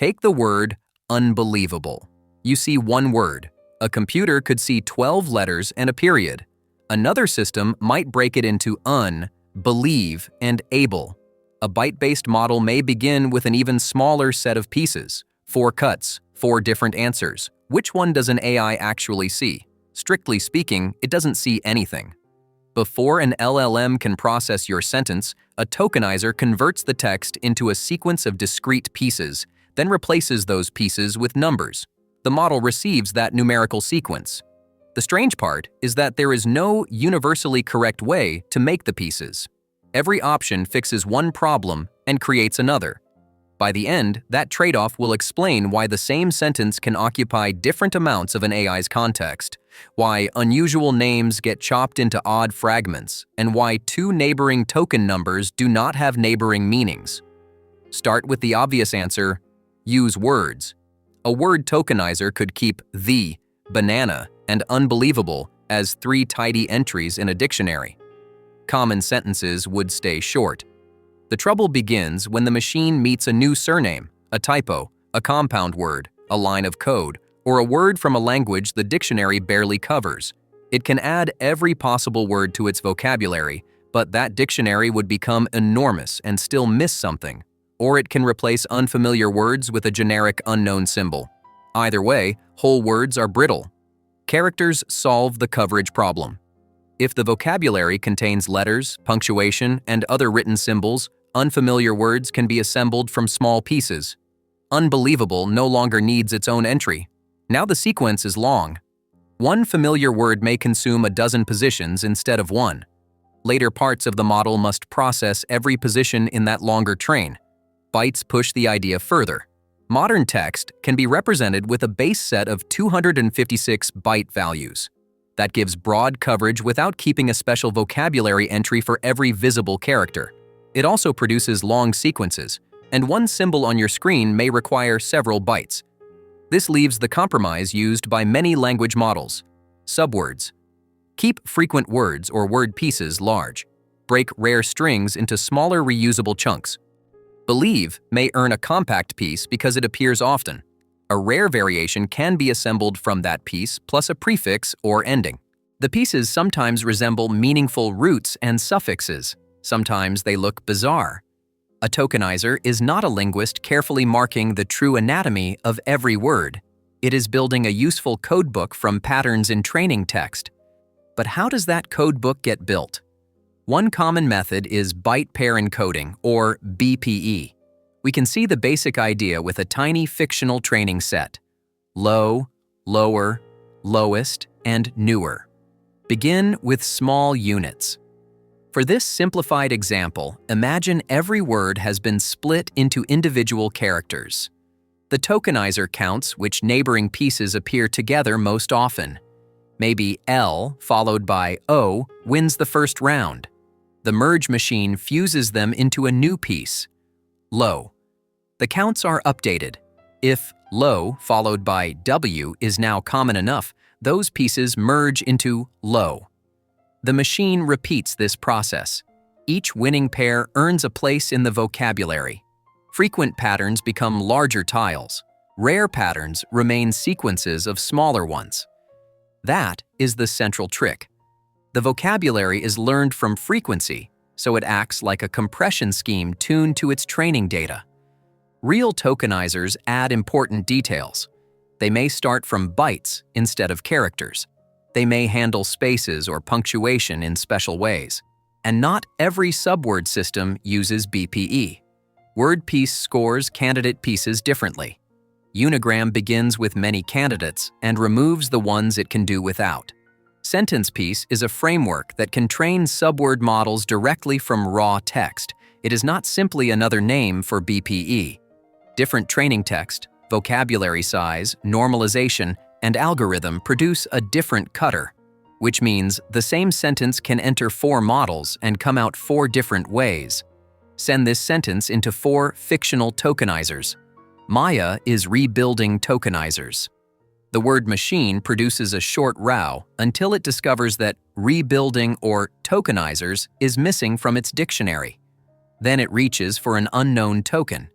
Take the word unbelievable. You see one word. A computer could see 12 letters and a period. Another system might break it into un, believe, and able. A byte-based model may begin with an even smaller set of pieces. 4 cuts, 4 different answers. Which one does an AI actually see? Strictly speaking, it doesn't see anything. Before an LLM can process your sentence, a tokenizer converts the text into a sequence of discrete pieces, then replaces those pieces with numbers. The model receives that numerical sequence. The strange part is that there is no universally correct way to make the pieces. Every option fixes one problem and creates another. By the end, that trade-off will explain why the same sentence can occupy different amounts of an AI's context, why unusual names get chopped into odd fragments, and why 2 neighboring token numbers do not have neighboring meanings. Start with the obvious answer: use words. A word tokenizer could keep the, banana, and unbelievable as 3 tidy entries in a dictionary. Common sentences would stay short. The trouble begins when the machine meets a new surname, a typo, a compound word, a line of code, or a word from a language the dictionary barely covers. It can add every possible word to its vocabulary, but that dictionary would become enormous and still miss something. Or it can replace unfamiliar words with a generic unknown symbol. Either way, whole words are brittle. Characters solve the coverage problem. If the vocabulary contains letters, punctuation, and other written symbols, unfamiliar words can be assembled from small pieces. Unbelievable no longer needs its own entry. Now the sequence is long. One familiar word may consume a dozen positions instead of one. Later parts of the model must process every position in that longer train. Bytes push the idea further. Modern text can be represented with a base set of 256 byte values. That gives broad coverage without keeping a special vocabulary entry for every visible character. It also produces long sequences, and one symbol on your screen may require several bytes. This leaves the compromise used by many language models: subwords. Keep frequent words or word pieces large. Break rare strings into smaller reusable chunks. Believe may earn a compact piece because it appears often. A rare variation can be assembled from that piece plus a prefix or ending. The pieces sometimes resemble meaningful roots and suffixes. Sometimes they look bizarre. A tokenizer is not a linguist carefully marking the true anatomy of every word. It is building a useful codebook from patterns in training text. But how does that codebook get built? One common method is byte pair encoding, or BPE. We can see the basic idea with a tiny fictional training set: low, lower, lowest, and newer. Begin with small units. For this simplified example, imagine every word has been split into individual characters. The tokenizer counts which neighboring pieces appear together most often. Maybe L, followed by O, wins the first round. The merge machine fuses them into a new piece, low. The counts are updated. If low followed by W is now common enough, those pieces merge into low. The machine repeats this process. Each winning pair earns a place in the vocabulary. Frequent patterns become larger tiles. Rare patterns remain sequences of smaller ones. That is the central trick. The vocabulary is learned from frequency, so it acts like a compression scheme tuned to its training data. Real tokenizers add important details. They may start from bytes instead of characters. They may handle spaces or punctuation in special ways. And not every subword system uses BPE. Word piece scores candidate pieces differently. Unigram begins with many candidates and removes the ones it can do without. Sentence piece is a framework that can train subword models directly from raw text. It is not simply another name for BPE. Different training text, vocabulary size, normalization, and algorithm produce a different cutter, which means the same sentence can enter 4 models and come out 4 different ways. Send this sentence into 4 fictional tokenizers. Maya is rebuilding tokenizers. The word machine produces a short row until it discovers that rebuilding or tokenizers is missing from its dictionary. Then it reaches for an unknown token.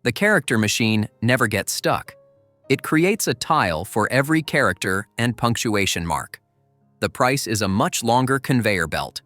The character machine never gets stuck. It creates a tile for every character and punctuation mark. The price is a much longer conveyor belt.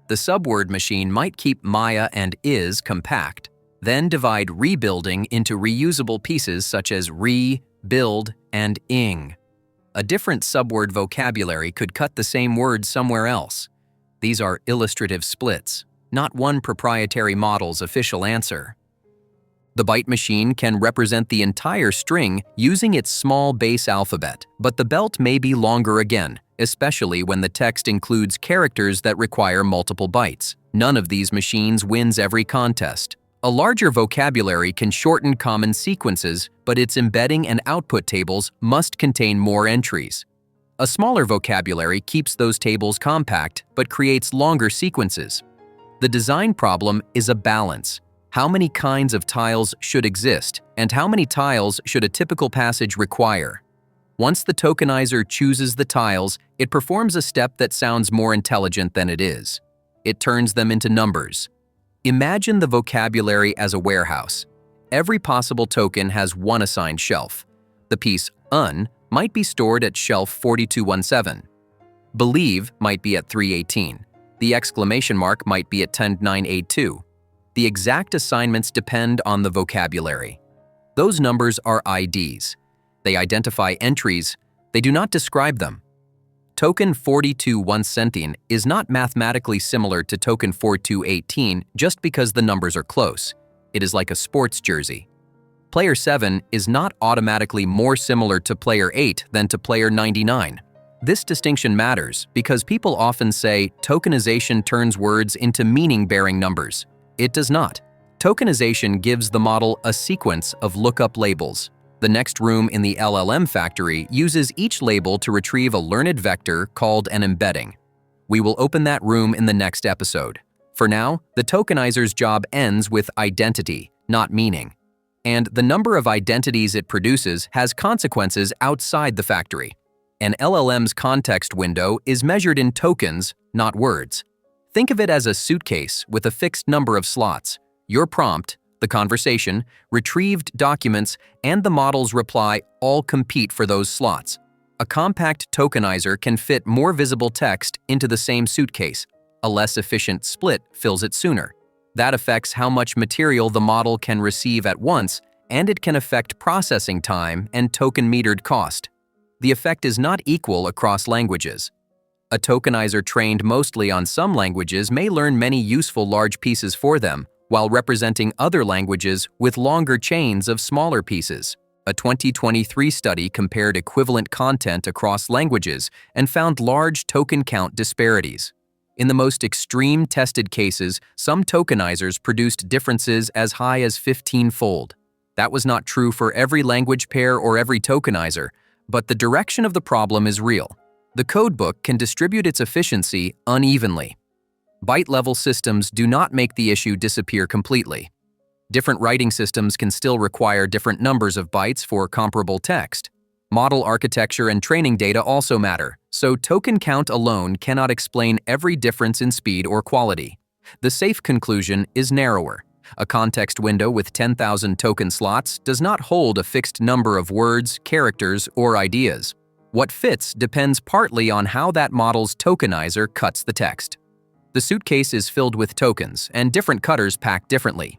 The subword machine might keep Maya and is compact, then divide rebuilding into reusable pieces such as re, build, and ing. A different subword vocabulary could cut the same word somewhere else. These are illustrative splits, not one proprietary model's official answer. The byte machine can represent the entire string using its small base alphabet, but the belt may be longer again, especially when the text includes characters that require multiple bytes. None of these machines wins every contest. A larger vocabulary can shorten common sequences, but its embedding and output tables must contain more entries. A smaller vocabulary keeps those tables compact, but creates longer sequences. The design problem is a balance. How many kinds of tiles should exist, and how many tiles should a typical passage require? Once the tokenizer chooses the tiles, it performs a step that sounds more intelligent than it is. It turns them into numbers. Imagine the vocabulary as a warehouse. Every possible token has one assigned shelf. The piece un might be stored at shelf 4217. Believe might be at 318. The exclamation mark might be at 10982. The exact assignments depend on the vocabulary. Those numbers are IDs. They identify entries. They do not describe them. Token 4217 is not mathematically similar to token 4218 just because the numbers are close. It is like a sports jersey. Player 7 is not automatically more similar to player 8 than to player 99. This distinction matters because people often say tokenization turns words into meaning-bearing numbers. It does not. Tokenization gives the model a sequence of lookup labels. The next room in the LLM factory uses each label to retrieve a learned vector called an embedding. We will open that room in the next episode. For now, the tokenizer's job ends with identity, not meaning. And the number of identities it produces has consequences outside the factory. An LLM's context window is measured in tokens, not words. Think of it as a suitcase with a fixed number of slots. Your prompt, the conversation, retrieved documents, and the model's reply all compete for those slots. A compact tokenizer can fit more visible text into the same suitcase. A less efficient split fills it sooner. That affects how much material the model can receive at once, and it can affect processing time and token-metered cost. The effect is not equal across languages. A tokenizer trained mostly on some languages may learn many useful large pieces for them, while representing other languages with longer chains of smaller pieces. A 2023 study compared equivalent content across languages and found large token count disparities. In the most extreme tested cases, some tokenizers produced differences as high as 15-fold. That was not true for every language pair or every tokenizer, but the direction of the problem is real. The codebook can distribute its efficiency unevenly. Byte-level systems do not make the issue disappear completely. Different writing systems can still require different numbers of bytes for comparable text. Model architecture and training data also matter, so token count alone cannot explain every difference in speed or quality. The safe conclusion is narrower. A context window with 10,000 token slots does not hold a fixed number of words, characters, or ideas. What fits depends partly on how that model's tokenizer cuts the text. The suitcase is filled with tokens, and different cutters pack differently.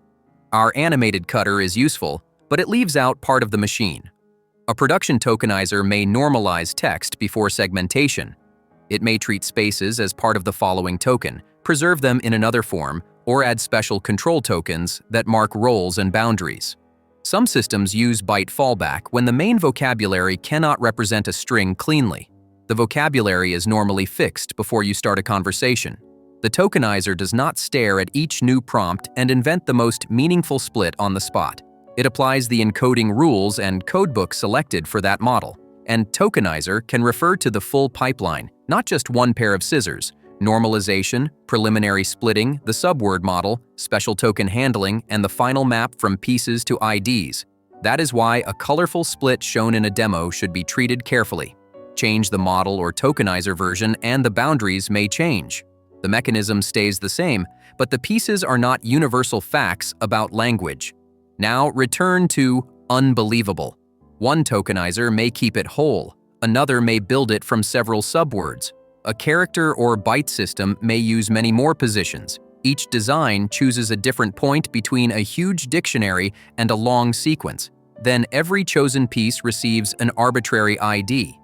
Our animated cutter is useful, but it leaves out part of the machine. A production tokenizer may normalize text before segmentation. It may treat spaces as part of the following token, preserve them in another form, or add special control tokens that mark roles and boundaries. Some systems use byte fallback when the main vocabulary cannot represent a string cleanly. The vocabulary is normally fixed before you start a conversation. The tokenizer does not stare at each new prompt and invent the most meaningful split on the spot. It applies the encoding rules and codebook selected for that model. And tokenizer can refer to the full pipeline, not just one pair of scissors. Normalization, preliminary splitting, the subword model, special token handling, and the final map from pieces to IDs. That is why a colorful split shown in a demo should be treated carefully. Change the model or tokenizer version and the boundaries may change. The mechanism stays the same, but the pieces are not universal facts about language. Now return to unbelievable. One tokenizer may keep it whole, another may build it from several subwords. A character or byte system may use many more positions. Each design chooses a different point between a huge dictionary and a long sequence. Then every chosen piece receives an arbitrary ID.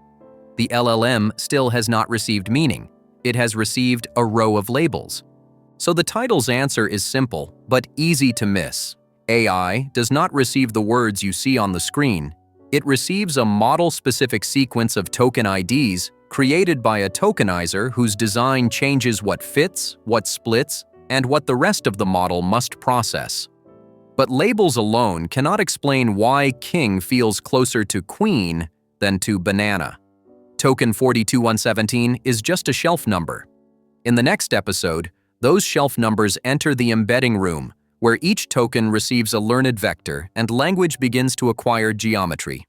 The LLM still has not received meaning. It has received a row of labels. So the title's answer is simple, but easy to miss. AI does not receive the words you see on the screen. It receives a model-specific sequence of token IDs created by a tokenizer whose design changes what fits, what splits, and what the rest of the model must process. But labels alone cannot explain why king feels closer to queen than to banana. Token 42117 is just a shelf number. In the next episode, those shelf numbers enter the embedding room, where each token receives a learned vector and language begins to acquire geometry.